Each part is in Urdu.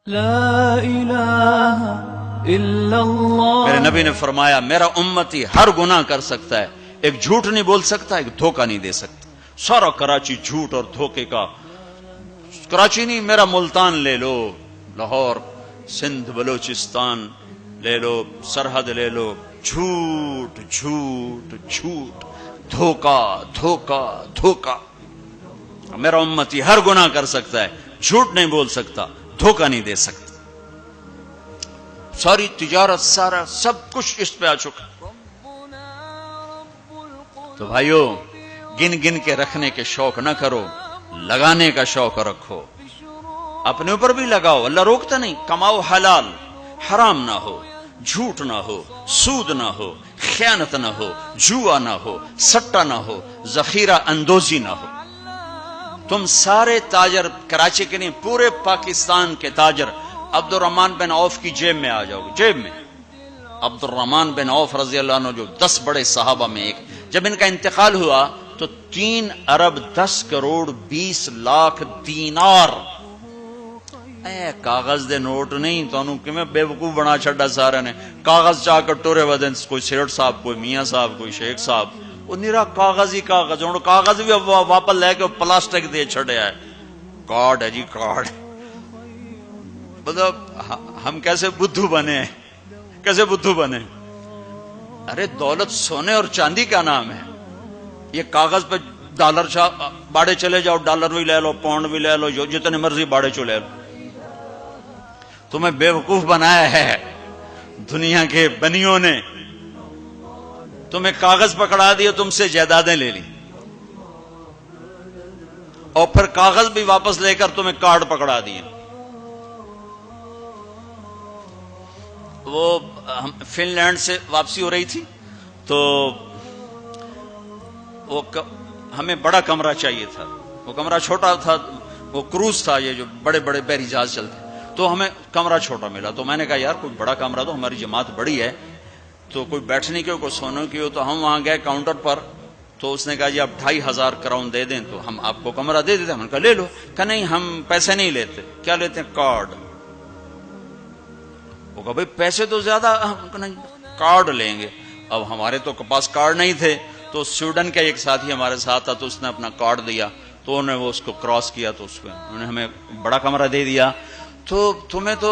لا الہ الا اللہ. میرے نبی نے فرمایا میرا امتی ہر گناہ کر سکتا ہے، ایک جھوٹ نہیں بول سکتا، ایک دھوکہ نہیں دے سکتا. سارا کراچی جھوٹ اور دھوکے کا. کراچی نہیں، میرا ملتان لے لو، لاہور، سندھ، بلوچستان لے لو، سرحد لے لو، جھوٹ جھوٹ جھوٹ، دھوکہ دھوکہ دھوکہ. میرا امتی ہر گناہ کر سکتا ہے، جھوٹ نہیں بول سکتا، دھوکہ نہیں دے سکتا. ساری تجارت، سارا سب کچھ اس پہ آ چکا. تو بھائیو، گن گن کے رکھنے کے شوق نہ کرو، لگانے کا شوق رکھو. اپنے اوپر بھی لگاؤ، اللہ روکتا نہیں. کماؤ حلال، حرام نہ ہو، جھوٹ نہ ہو، سود نہ ہو، خیانت نہ ہو، جوا نہ ہو، سٹا نہ ہو، ذخیرہ اندوزی نہ ہو. تم سارے تاجر، کراچی کے نہیں پورے پاکستان کے تاجر عبد الرحمن بن عوف کی جیب میں آ جاؤ گے. جیب میں عبد الرحمن بن عوف رضی اللہ عنہ، جو 10 بڑے صحابہ میں ایک، جب ان کا انتقال ہوا تو 3 ارب 10 کروڑ 20 لاکھ دینار. اے کاغذ دے نوٹ نہیں، تو کیویں بے وقوف بنا چھڈا سارے نے. کاغذ چاہ کر ٹورے ودن، کوئی سیٹ صاحب، کوئی میاں صاحب، کوئی شیخ صاحب. وہ نیرا کاغذ ہی کاغذ. ہوں کاغذ بھی واپس لے کے پلاسٹک دے چھڑیا ہے. کارڈ ہے جی، کارڈ. مطلب ہم کیسے بدھو بنے، کیسے بدھو بنے. ارے دولت سونے اور چاندی کا نام ہے. یہ کاغذ پہ ڈالر باڑے چلے جاؤ، ڈالر بھی لے لو، پاؤنڈ بھی لے لو، جو جتنے مرضی باڑے چو لے لو. تمہیں بے وقوف بنایا ہے دنیا کے بنیوں نے. تمہیں کاغذ پکڑا دیا، تم سے جائیدادیں لے لی، اور پھر کاغذ بھی واپس لے کر تمہیں کارڈ پکڑا دیے. وہ فن لینڈ سے واپسی ہو رہی تھی تو وہ ہمیں بڑا کمرہ چاہیے تھا. وہ کمرہ چھوٹا تھا، وہ کروز تھا، یہ جو بڑے بڑے بحری جہاز چلتے، تو ہمیں کمرہ چھوٹا ملا. تو میں نے کہا یار کوئی بڑا کمرہ، تو ہماری جماعت بڑی ہے، تو کوئی بیٹھنے کی ہو، کوئی سونے کی ہو. تو ہم وہاں گئے کاؤنٹر پر، تو اس نے کہا جی آپ 2500 کراؤن دے دیں تو ہم آپ کو کمرہ دے دیتے. ہم نے کہا لے لو. کہ نہیں ہم پیسے نہیں لیتے. کیا لیتے ہیں؟ کارڈ. وہ کہا بھائی پیسے تو زیادہ، نہیں کارڈ لیں گے. اب ہمارے تو پاس کارڈ نہیں تھے، تو سویڈن کا ایک ساتھی ہمارے ساتھ تھا، تو اس نے اپنا کارڈ دیا، تو انہوں نے وہ اس کو کراس کیا، تو اس کو انہوں نے ہمیں بڑا کمرہ دے دیا. تو تمہیں تو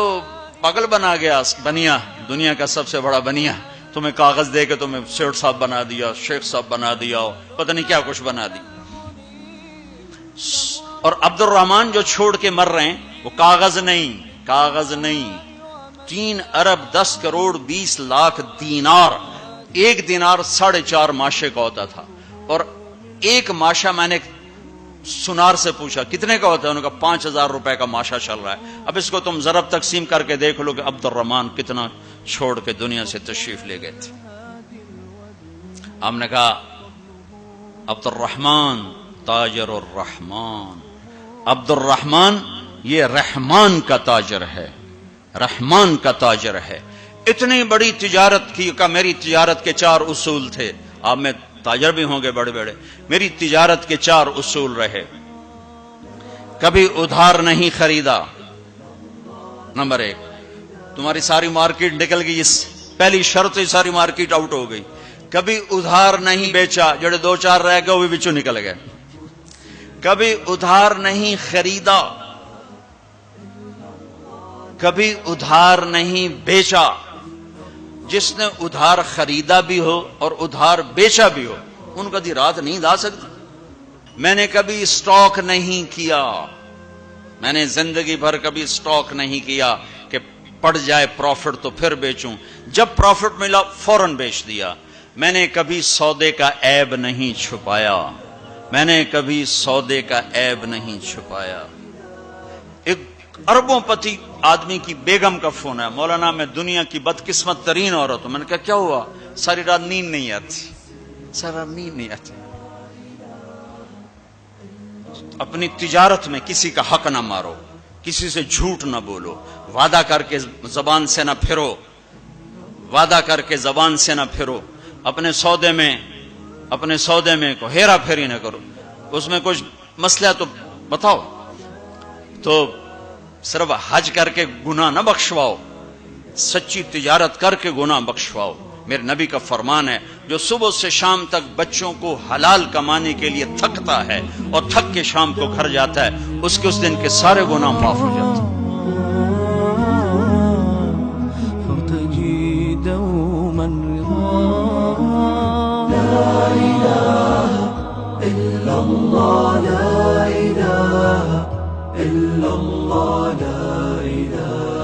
پاگل بنا گیا بنیا، دنیا کا سب سے بڑا بنیا. تمہیں کاغذ دے کے تمہیں سیٹ صاحب بنا دیا، شیخ صاحب بنا دیا، پتہ نہیں کیا کچھ بنا دی. اور عبد الرحمن جو چھوڑ کے مر رہے ہیں وہ کاغذ نہیں، کاغذ نہیں، 3 ارب 10 کروڑ 20 لاکھ دینار. ایک دینار 4.5 ماشے کا ہوتا تھا. اور ایک ماشا، میں نے سنار سے پوچھا کتنے کا ہوتا ہے، انہوں نے کہا 5000 روپے کا ماشا چل رہا ہے. اب اس کو تم ضرب تقسیم کر کے دیکھ لو کہ عبد الرحمن کتنا چھوڑ کے دنیا سے تشریف لے گئے تھے. ہم نے کہا عبد الرحمن تاجر الرحمن. عبد الرحمن یہ رحمان کا تاجر ہے، رحمان کا تاجر ہے. اتنی بڑی تجارت کی کہ میری تجارت کے 4 اصول تھے. آپ میں تاجر بھی ہوں گے بڑے بڑے. میری تجارت کے 4 اصول رہے. کبھی ادھار نہیں خریدا. نمبر 1، تمہاری ساری مارکیٹ نکل گئی، اس پہلی شرط ہی ساری مارکیٹ آؤٹ ہو گئی. کبھی ادھار نہیں بیچا، جڑے 2-4 رہ گئے وہ بھی بچوں نکل گئے. کبھی ادھار نہیں خریدا، کبھی ادھار نہیں بیچا. جس نے ادھار خریدا بھی ہو اور ادھار بیچا بھی ہو، ان کا دی رات نیند آ سکتی. میں نے کبھی سٹاک نہیں کیا، میں نے زندگی بھر کبھی سٹاک نہیں کیا کہ پڑ جائے پروفٹ تو پھر بیچوں، جب پروفٹ ملا فوراً بیچ دیا. میں نے کبھی سودے کا عیب نہیں چھپایا، میں نے کبھی سودے کا عیب نہیں چھپایا. ایک اربوں پتی آدمی کی بیگم کا فون ہے، مولانا میں دنیا کی بدقسمت ترین عورت ہوں. میں نے کہا کیا ہوا؟ ساری رات نیند نہیں آتی، ساری رات نیند نہیں آتی. اپنی تجارت میں کسی کا حق نہ مارو، کسی سے جھوٹ نہ بولو، وعدہ کر کے زبان سے نہ پھرو، وعدہ کر کے زبان سے نہ پھرو. اپنے سودے میں کو ہیرا پھیری نہ کرو. اس میں کچھ مسئلہ تو بتاؤ. تو صرف حج کر کے گناہ نہ بخشواؤ، سچی تجارت کر کے گناہ بخشواؤ۔ میرے نبی کا فرمان ہے، جو صبح سے شام تک بچوں کو حلال کمانے کے لیے تھکتا ہے اور تھک کے شام کو گھر جاتا ہے، اس کے اس دن کے سارے گناہ معاف ہو جاتے ہیں۔ ارتجي دوما رضا لا إله إلا الله لا إله إلا الله لا إله